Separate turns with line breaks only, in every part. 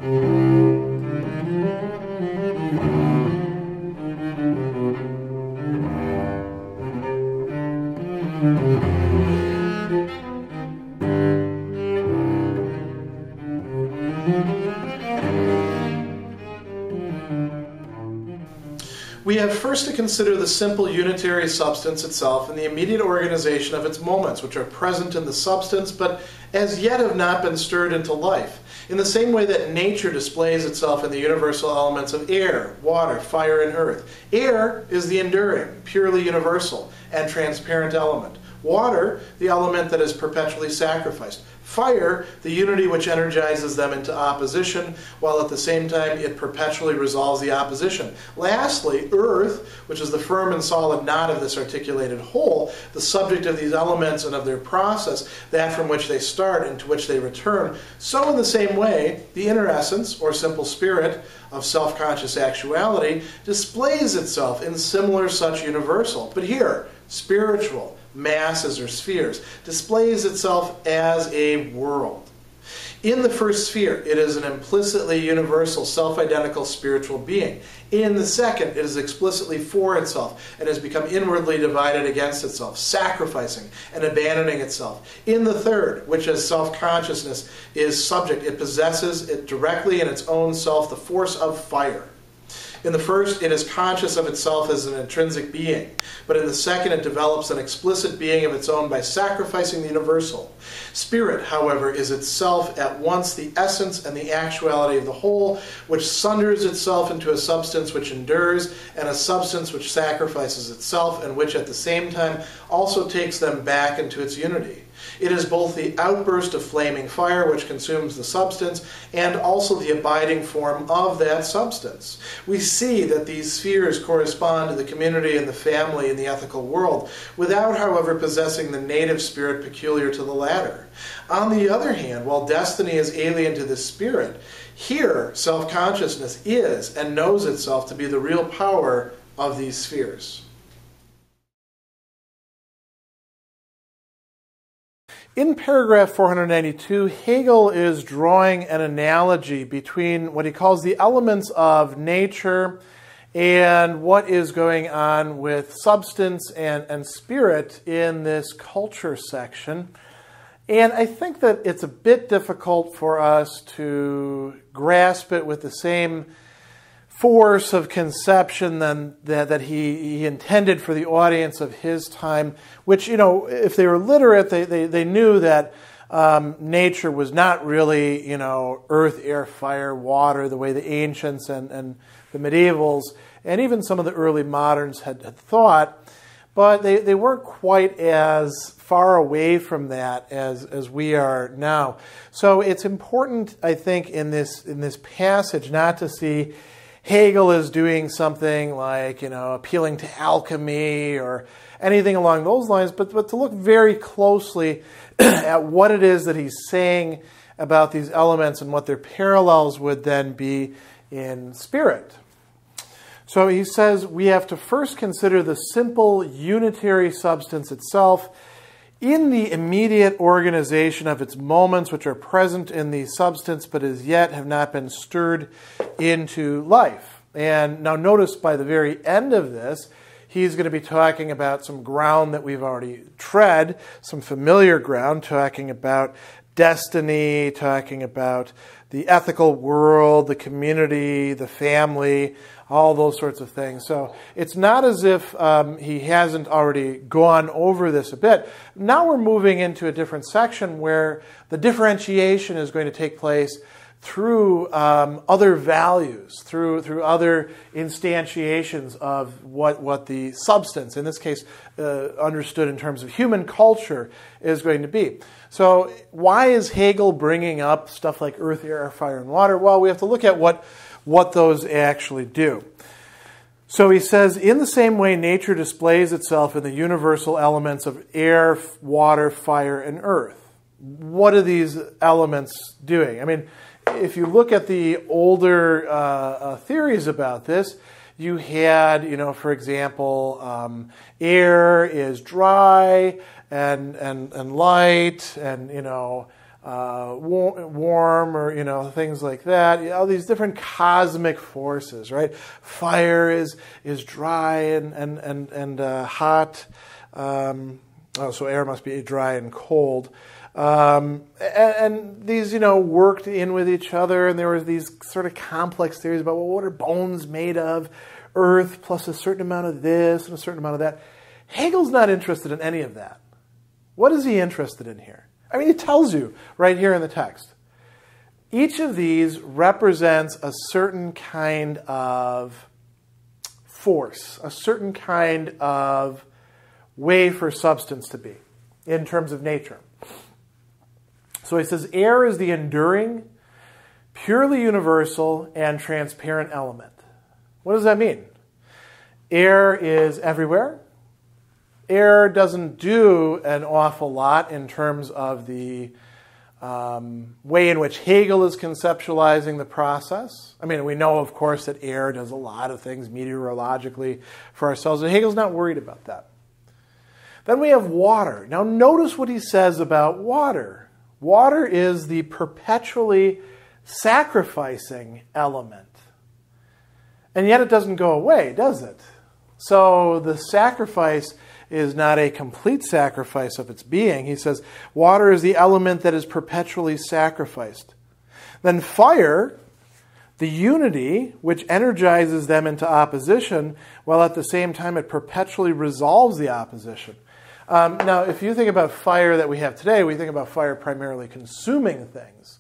We have first to consider the simple unitary substance itself and the immediate organization of its moments, which are present in the substance, but as yet have not been stirred into life, in the same way that nature displays itself in the universal elements of air, water, fire, and earth. Air is the enduring, purely universal, and transparent element. Water, the element that is perpetually sacrificed. Fire, the unity which energizes them into opposition, while at the same time it perpetually resolves the opposition. Lastly, earth, which is the firm and solid knot of this articulated whole, the subject of these elements and of their process, that from which they start and to which they return. So in the same way, the inner essence, or simple spirit, of self-conscious actuality displays itself in similar such universal, but here, spiritual, masses or spheres, displays itself as a world. In the first sphere, it is an implicitly universal, self-identical spiritual being. In the second, it is explicitly for itself and has become inwardly divided against itself, sacrificing and abandoning itself. In the third, which as self-consciousness is subject, it possesses it directly in its own self, the force of fire. In the first, it is conscious of itself as an intrinsic being, but in the second, it develops an explicit being of its own by sacrificing the universal. Spirit, however, is itself at once the essence and the actuality of the whole, which sunders itself into a substance which endures, and a substance which sacrifices itself, and which at the same time also takes them back into its unity. It is both the outburst of flaming fire which consumes the substance and also the abiding form of that substance. We see that these spheres correspond to the community and the family in the ethical world, without, however, possessing the native spirit peculiar to the latter. On the other hand, while destiny is alien to the spirit, here self-consciousness is and knows itself to be the real power of these spheres. In paragraph 492, Hegel is drawing an analogy between what he calls the elements of nature and what is going on with substance and spirit in this culture section. And I think that it's a bit difficult for us to grasp it with the same force of conception than that he intended for the audience of his time, which, you know, if they were literate, they knew that nature was not really, you know, earth, air, fire, water, the way the ancients and the medievals and even some of the early moderns had thought, but they weren't quite as far away from that as we are now. So it's important, I think, in this passage not to see Hegel is doing something like, you know, appealing to alchemy or anything along those lines, but to look very closely at what it is that he's saying about these elements and what their parallels would then be in spirit. So he says we have to first consider the simple unitary substance itself in the immediate organization of its moments, which are present in the substance but as yet have not been stirred into life. And now notice by the very end of this, he's going to be talking about some ground that we've already tread, some familiar ground, talking about destiny, talking about the ethical world, the community, the family, all those sorts of things. So it's not as if he hasn't already gone over this a bit. Now we're moving into a different section where the differentiation is going to take place through other values, through other instantiations of what the substance, in this case understood in terms of human culture, is going to be. So why is Hegel bringing up stuff like earth, air, fire, and water? Well, we have to look at what those actually do. So he says, in the same way nature displays itself in the universal elements of air, water, fire, and earth. What are these elements doing? I mean, if you look at the older theories about this, you had, you know, for example, air is dry and light, and, you know, warm, or things like that. All these different cosmic forces, right? Fire is dry and hot. So air must be dry and cold. And these, worked in with each other, and there were these sort of complex theories about, well, what are bones made of? Earth plus a certain amount of this and a certain amount of that. Hegel's not interested in any of that. What is he interested in here? I mean, he tells you right here in the text. Each of these represents a certain kind of force, a certain kind of way for substance to be in terms of nature. So he says air is the enduring, purely universal, and transparent element. What does that mean? Air is everywhere. Air doesn't do an awful lot in terms of the way in which Hegel is conceptualizing the process. I mean, we know, of course, that air does a lot of things meteorologically for ourselves, and Hegel's not worried about that. Then we have water. Now, notice what he says about water. Water is the perpetually sacrificing element. And yet it doesn't go away, does it? So the sacrifice is not a complete sacrifice of its being. He says water is the element that is perpetually sacrificed. Then fire, the unity which energizes them into opposition, while at the same time it perpetually resolves the opposition. Now, if you think about fire that we have today, we think about fire primarily consuming things.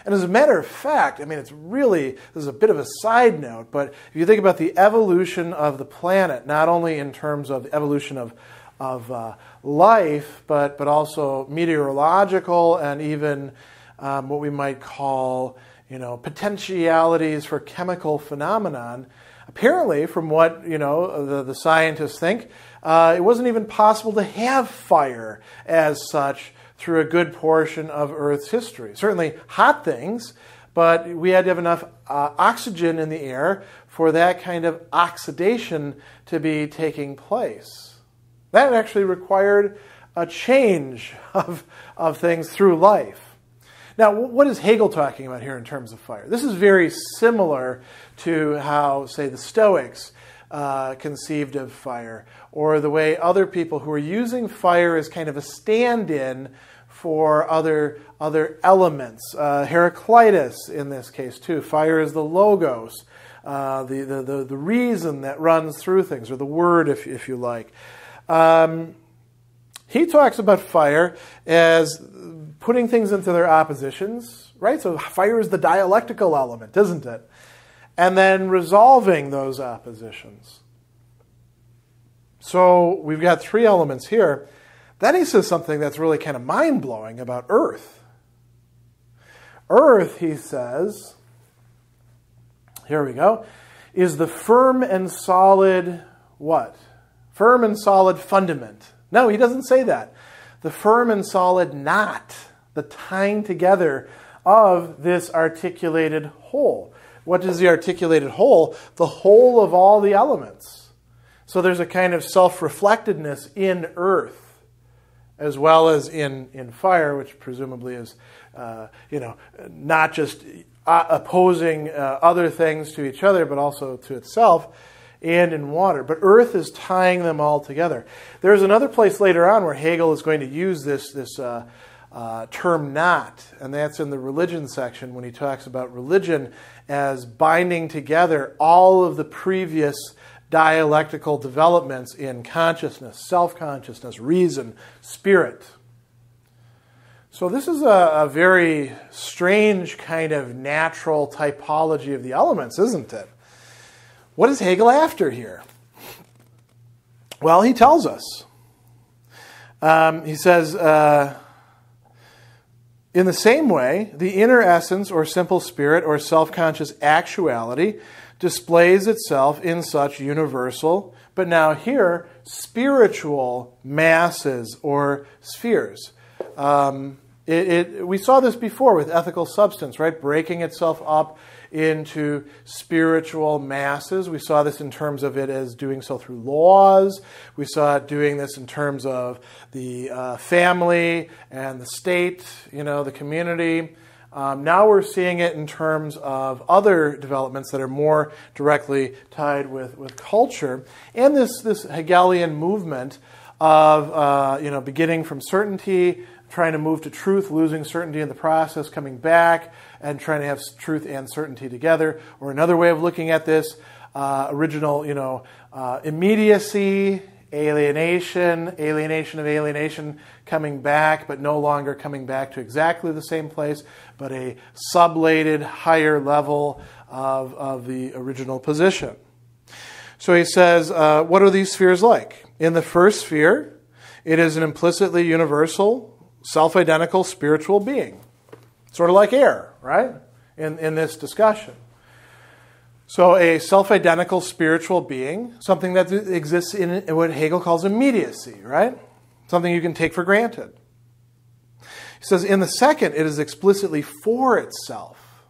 And as a matter of fact, I mean, this is a bit of a side note, but if you think about the evolution of the planet, not only in terms of the evolution of life, but also meteorological and even what we might call, potentialities for chemical phenomenon, apparently, from what, the scientists think, it wasn't even possible to have fire as such through a good portion of Earth's history. Certainly hot things, but we had to have enough oxygen in the air for that kind of oxidation to be taking place. That actually required a change of things through life. Now, what is Hegel talking about here in terms of fire? This is very similar to how, say, the Stoics conceived of fire, or the way other people who are using fire as kind of a stand-in for other elements. Heraclitus, in this case, too. Fire is the logos, the reason that runs through things, or the word, if you like. He talks about fire as putting things into their oppositions, right? So fire is the dialectical element, isn't it? And then resolving those oppositions. So we've got three elements here. Then he says something that's really kind of mind-blowing about Earth. Earth, he says, here we go, is the firm and solid what? Firm and solid fundament. No, he doesn't say that. The firm and solid knot, the tying together of this articulated whole. What is the articulated whole? The whole of all the elements. So there's a kind of self-reflectedness in earth, as well as in fire, which presumably is, not just opposing other things to each other, but also to itself, and in water. But earth is tying them all together. There's another place later on where Hegel is going to use this term knot, and that's in the religion section when he talks about religion as binding together all of the previous dialectical developments in consciousness, self-consciousness, reason, spirit. So this is a very strange kind of natural typology of the elements, isn't it? What is Hegel after here? Well, he tells us. He says, in the same way, the inner essence or simple spirit or self-conscious actuality displays itself in such universal, but now here, spiritual masses or spheres. We saw this before with ethical substance, right? Breaking itself up into spiritual masses. We saw this in terms of it as doing so through laws. We saw it doing this in terms of the family and the state, the community. Now we're seeing it in terms of other developments that are more directly tied with culture. And this Hegelian movement of, beginning from certainty, trying to move to truth, losing certainty in the process, coming back, and trying to have truth and certainty together. Or another way of looking at this, original, immediacy, alienation of alienation, coming back, but no longer coming back to exactly the same place, but a sublated, higher level of the original position. So he says, what are these spheres like? In the first sphere, it is an implicitly universal, self-identical spiritual being. Sort of like air, right? In this discussion. So a self-identical spiritual being, something that exists in what Hegel calls immediacy, right? Something you can take for granted. He says, in the second, it is explicitly for itself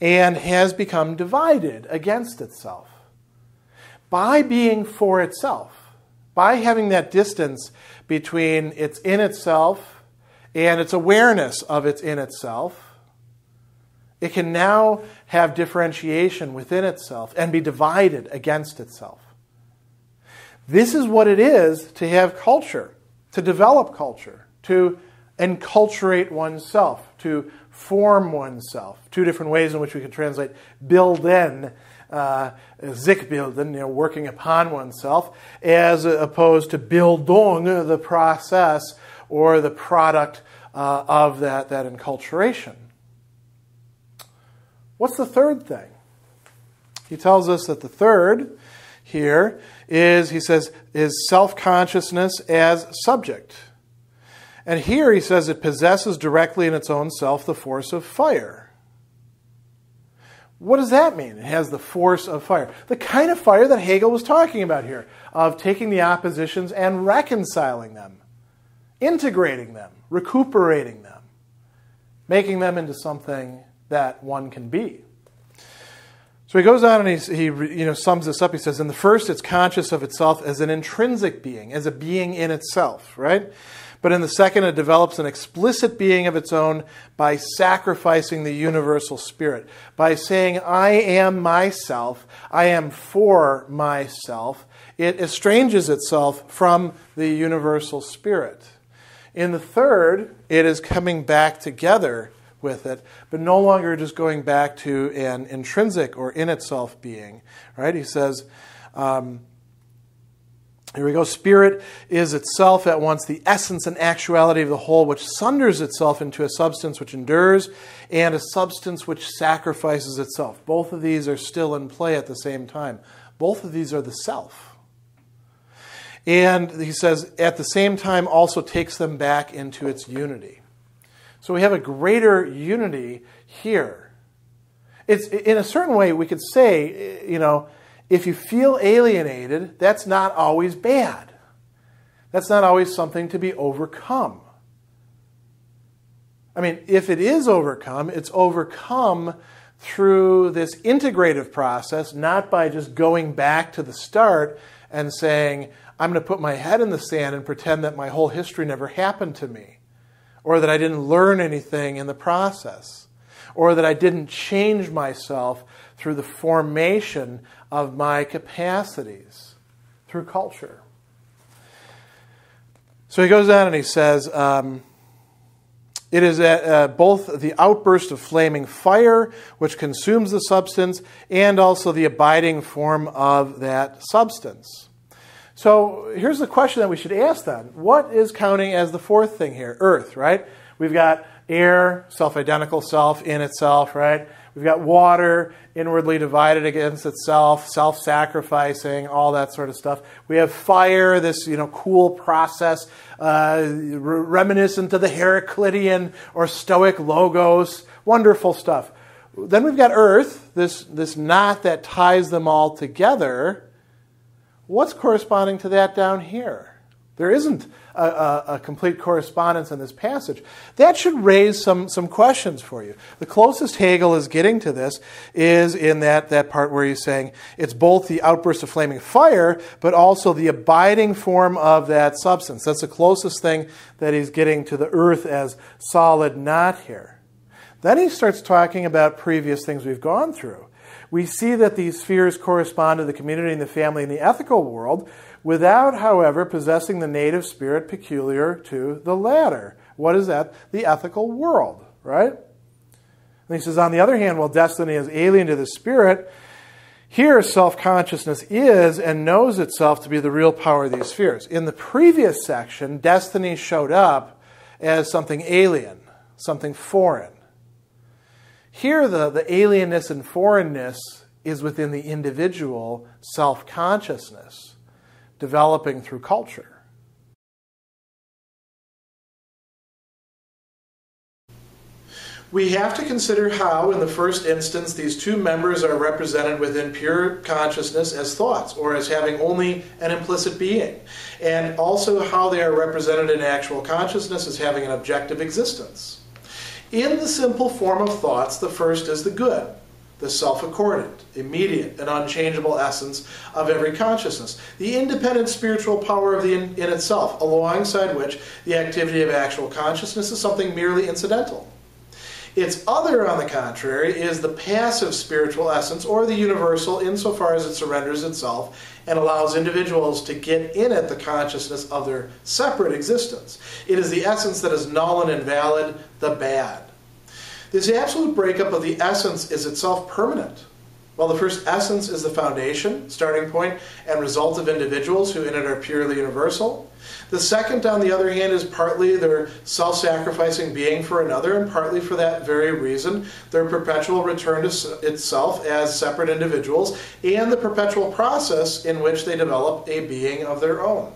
and has become divided against itself. By being for itself, by having that distance between its in itself and its awareness of its in itself, it can now have differentiation within itself and be divided against itself. This is what it is to have culture, to develop culture, to enculturate oneself, to form oneself. Two different ways in which we can translate bilden, sich bilden, working upon oneself, as opposed to Bildung, the process or the product of that enculturation. What's the third thing? He tells us that the third here is, he says, is self-consciousness as subject. And here he says it possesses directly in its own self the force of fire. What does that mean? It has the force of fire. The kind of fire that Hegel was talking about here, of taking the oppositions and reconciling them, integrating them, recuperating them, making them into something that one can be. So he goes on and he sums this up. He says, in the first, it's conscious of itself as an intrinsic being, as a being in itself, right? But in the second, it develops an explicit being of its own by sacrificing the universal spirit, by saying, I am myself, I am for myself. It estranges itself from the universal spirit. In the third, it is coming back together with it, but no longer just going back to an intrinsic or in itself being. Right? He says, here we go, spirit is itself at once the essence and actuality of the whole, which sunders itself into a substance which endures and a substance which sacrifices itself. Both of these are still in play at the same time. Both of these are the self. And he says, at the same time, also takes them back into its unity. So we have a greater unity here. It's, in a certain way, we could say, if you feel alienated, that's not always bad. That's not always something to be overcome. I mean, if it is overcome, it's overcome through this integrative process, not by just going back to the start and saying, I'm going to put my head in the sand and pretend that my whole history never happened to me, or that I didn't learn anything in the process, or that I didn't change myself through the formation of my capacities, through culture. So he goes on and he says, it is both the outburst of flaming fire, which consumes the substance, and also the abiding form of that substance. So here's the question that we should ask then. What is counting as the fourth thing here? Earth, right? We've got air, self-identical self in itself, right? We've got water, inwardly divided against itself, self-sacrificing, all that sort of stuff. We have fire, this cool process, reminiscent of the Heraclitean or Stoic logos, wonderful stuff. Then we've got earth, this knot that ties them all together. What's corresponding to that down here? There isn't a complete correspondence in this passage. That should raise some questions for you. The closest Hegel is getting to this is in that part where he's saying it's both the outburst of flaming fire, but also the abiding form of that substance. That's the closest thing that he's getting to the earth as solid knot here. Then he starts talking about previous things we've gone through. We see that these spheres correspond to the community and the family and the ethical world, without, however, possessing the native spirit peculiar to the latter. What is that? The ethical world, right? And he says, on the other hand, while destiny is alien to the spirit, here self-consciousness is and knows itself to be the real power of these spheres. In the previous section, destiny showed up as something alien, something foreign. Here, the alienness and foreignness is within the individual self-consciousness, developing through culture. We have to consider how, in the first instance, these two members are represented within pure consciousness as thoughts, or as having only an implicit being, and also how they are represented in actual consciousness as having an objective existence. In the simple form of thoughts, the first is the good, the self-accordant, immediate, and unchangeable essence of every consciousness, the independent spiritual power of in itself, alongside which the activity of actual consciousness is something merely incidental. Its other, on the contrary, is the passive spiritual essence, or the universal, insofar as it surrenders itself and allows individuals to get in at the consciousness of their separate existence. It is the essence that is null and invalid, the bad. This absolute breakup of the essence is itself permanent. While the first essence is the foundation, starting point, and result of individuals who in it are purely universal, the second, on the other hand, is partly their self-sacrificing being for another, and partly for that very reason, their perpetual return to itself as separate individuals, and the perpetual process in which they develop a being of their own.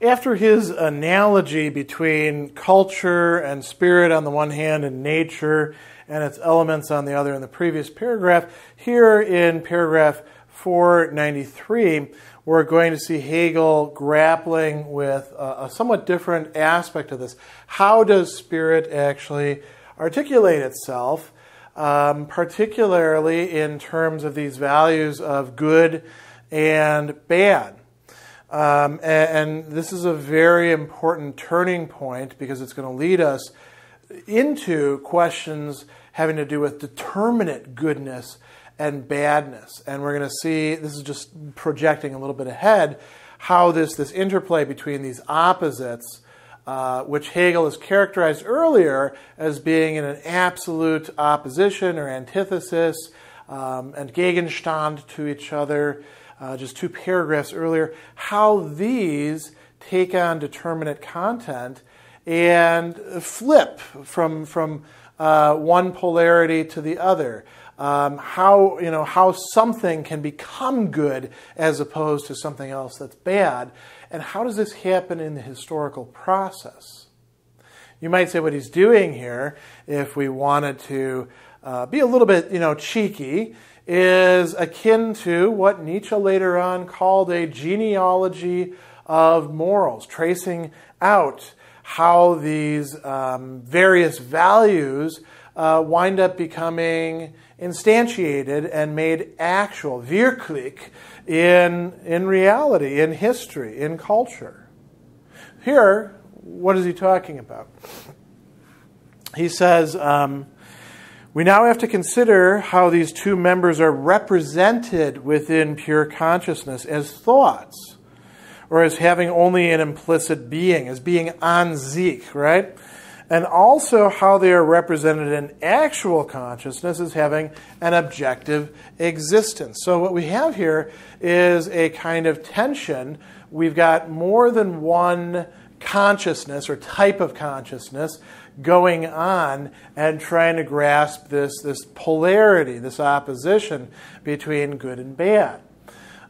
After his analogy between culture and spirit on the one hand and nature and its elements on the other in the previous paragraph, here in paragraph 493, we're going to see Hegel grappling with a somewhat different aspect of this. How does spirit actually articulate itself, particularly in terms of these values of good and bad? And this is a very important turning point because it's going to lead us into questions having to do with determinate goodness and badness. And we're going to see, this is just projecting a little bit ahead, how this interplay between these opposites, which Hegel has characterized earlier as being in an absolute opposition or antithesis and Gegenstand to each other, just 2 paragraphs earlier, how these take on determinate content and flip from one polarity to the other. How something can become good as opposed to something else that's bad, and how does this happen in the historical process? You might say what he's doing here, if we wanted to be a little bit, cheeky, is akin to what Nietzsche later on called a genealogy of morals, tracing out how these various values wind up becoming instantiated and made actual, wirklich, in reality, in history, in culture. Here, what is he talking about? He says, we now have to consider how these two members are represented within pure consciousness as thoughts, or as having only an implicit being, as being an sich, right? And also how they are represented in actual consciousness as having an objective existence. So what we have here is a kind of tension. We've got more than one consciousness or type of consciousness going on and trying to grasp this polarity, this opposition between good and bad.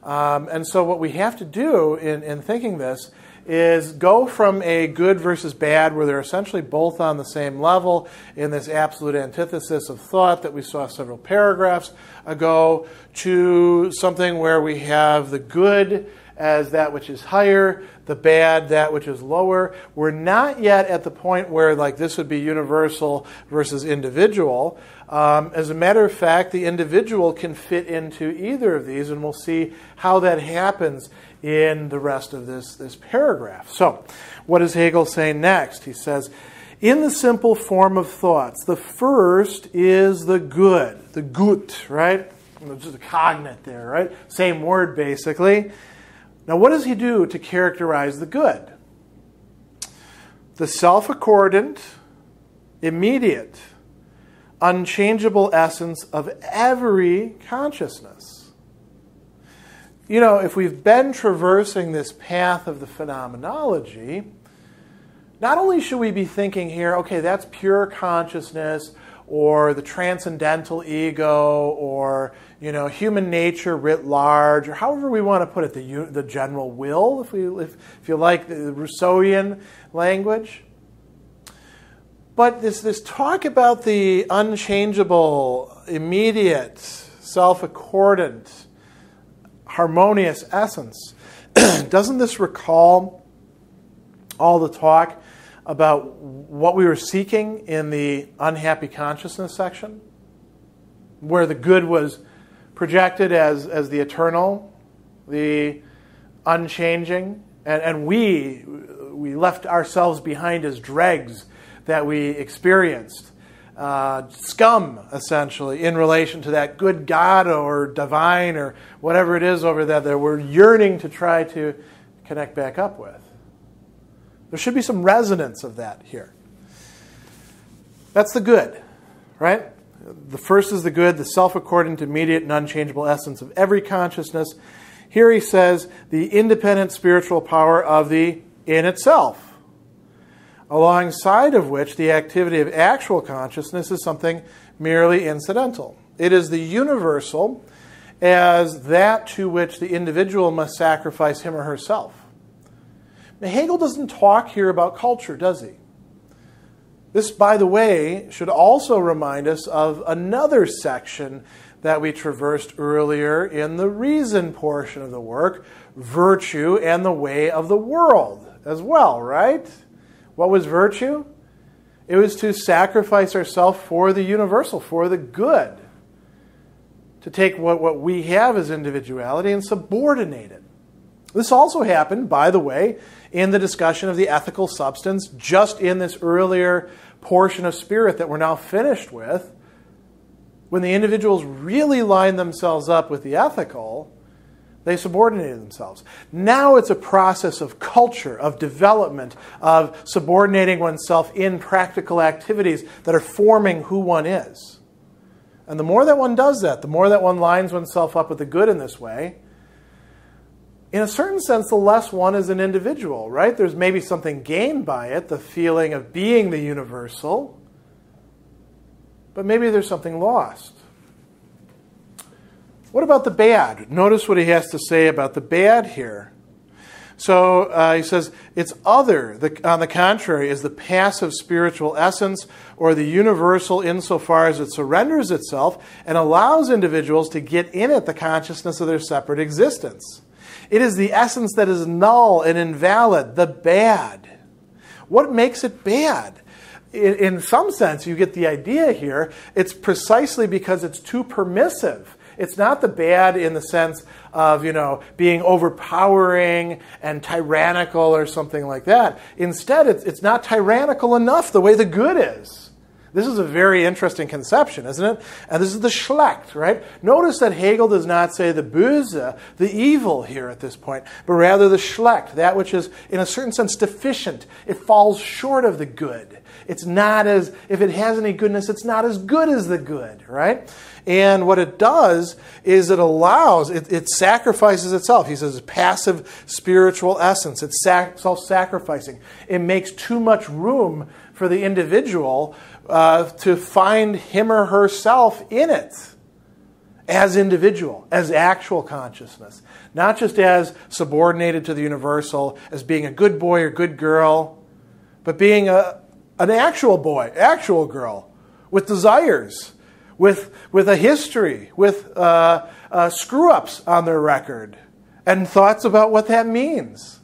And so what we have to do in thinking this is go from a good versus bad, where they're essentially both on the same level in this absolute antithesis of thought that we saw several paragraphs ago, to something where we have the good as that which is higher, the bad that which is lower. We're not yet at the point where like this would be universal versus individual. As a matter of fact, the individual can fit into either of these, and we'll see how that happens in the rest of this paragraph. So, what is Hegel saying next? He says, in the simple form of thoughts, the first is the good, the gut, right? Just a cognate there, right? Same word, basically. Now, what does he do to characterize the good? The self-accordant, immediate, unchangeable essence of every consciousness. You know, if we've been traversing this path of the phenomenology, not only should we be thinking here, okay, that's pure consciousness, or the transcendental ego, or, you know, human nature writ large, or however we want to put it, the general will, if you like the Rousseauian language. But this talk about the unchangeable, immediate, self-accordant, harmonious essence, doesn't this recall all the talk about what we were seeking in the unhappy consciousness section, where the good was projected as the eternal, the unchanging, and we left ourselves behind as dregs that we experienced, scum, essentially, in relation to that good God or divine or whatever it is over there that we're yearning to try to connect back up with. There should be some resonance of that here. That's the good, right? The first is the good, the self-accordant, immediate, and unchangeable essence of every consciousness. Here he says, the independent spiritual power of the in itself, alongside of which the activity of actual consciousness is something merely incidental. It is the universal as that to which the individual must sacrifice him or herself. Now, Hegel doesn't talk here about culture, does he? This, by the way, should also remind us of another section that we traversed earlier in the reason portion of the work, virtue and the way of the world as well, right? What was virtue? It was to sacrifice ourselves for the universal, for the good. To take what we have as individuality and subordinate it. This also happened, by the way, in the discussion of the ethical substance, just in this earlier portion of Spirit that we're now finished with. When the individuals really lined themselves up with the ethical, they subordinated themselves. Now it's a process of culture, of development, of subordinating oneself in practical activities that are forming who one is. And the more that one does that, the more that one lines oneself up with the good in this way, in a certain sense, the less one is an individual, right? There's maybe something gained by it, the feeling of being the universal, but maybe there's something lost. What about the bad? Notice what he has to say about the bad here. So he says, it's other, on the contrary, is the passive spiritual essence or the universal insofar as it surrenders itself and allows individuals to get in at the consciousness of their separate existence. It is the essence that is null and invalid, the bad. What makes it bad? In some sense, you get the idea here, it's precisely because it's too permissive. It's not the bad in the sense of, being overpowering and tyrannical or something like that. Instead, it's not tyrannical enough the way the good is. This is a very interesting conception, isn't it? And this is the Schlecht, right? Notice that Hegel does not say the Böse, the evil here at this point, but rather the Schlecht, that which is, in a certain sense, deficient. It falls short of the good. It's not as, if it has any goodness, it's not as good as the good, right? And what it does is it allows, it sacrifices itself. He says passive spiritual essence. It's self-sacrificing. It makes too much room for the individual to find him or herself in it. as individual, as actual consciousness. Not just as subordinated to the universal, as being a good boy or good girl, but being an actual boy, actual girl, with desires, with a history, with screw-ups on their record, and thoughts about what that means.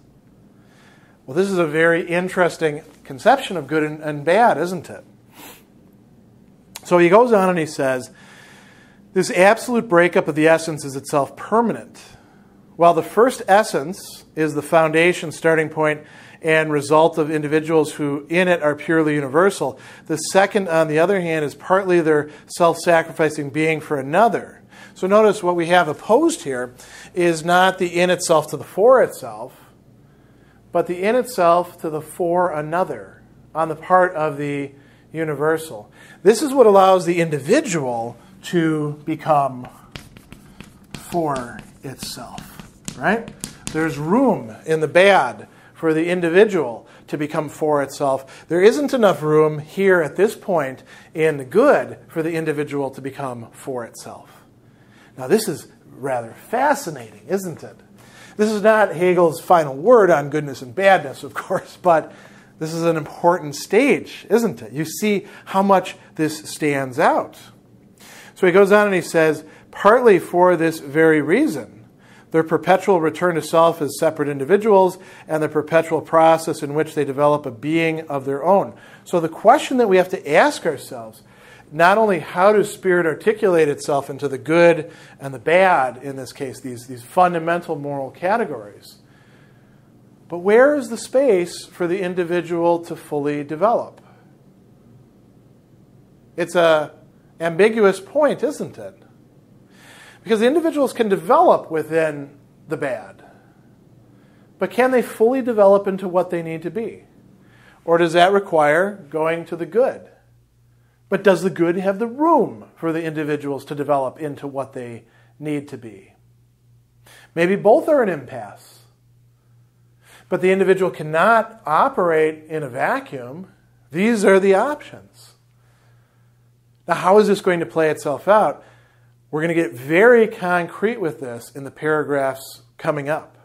Well, this is a very interesting conception of good and bad, isn't it? So he goes on and he says, this absolute breakup of the essence is itself permanent. While the first essence is the foundation, starting point, and result of individuals who in it are purely universal, the second, on the other hand, is partly their self-sacrificing being for another. So notice what we have opposed here is not the in itself to the for itself, but the in itself to the for another on the part of the universal. This is what allows the individual to become for itself, right? There's room in the bad for the individual to become for itself. There isn't enough room here at this point in the good for the individual to become for itself. Now this is rather fascinating, isn't it? This is not Hegel's final word on goodness and badness, of course, but this is an important stage, isn't it? You see how much this stands out. So he goes on and he says, partly for this very reason, their perpetual return to self as separate individuals and the perpetual process in which they develop a being of their own. So the question that we have to ask ourselves, not only how does spirit articulate itself into the good and the bad, in this case, these fundamental moral categories, but where is the space for the individual to fully develop? It's an ambiguous point, isn't it? Because individuals can develop within the bad, but can they fully develop into what they need to be? Or does that require going to the good? But does the good have the room for the individuals to develop into what they need to be? Maybe both are an impasse. But the individual cannot operate in a vacuum. These are the options. Now, how is this going to play itself out? We're going to get very concrete with this in the paragraphs coming up.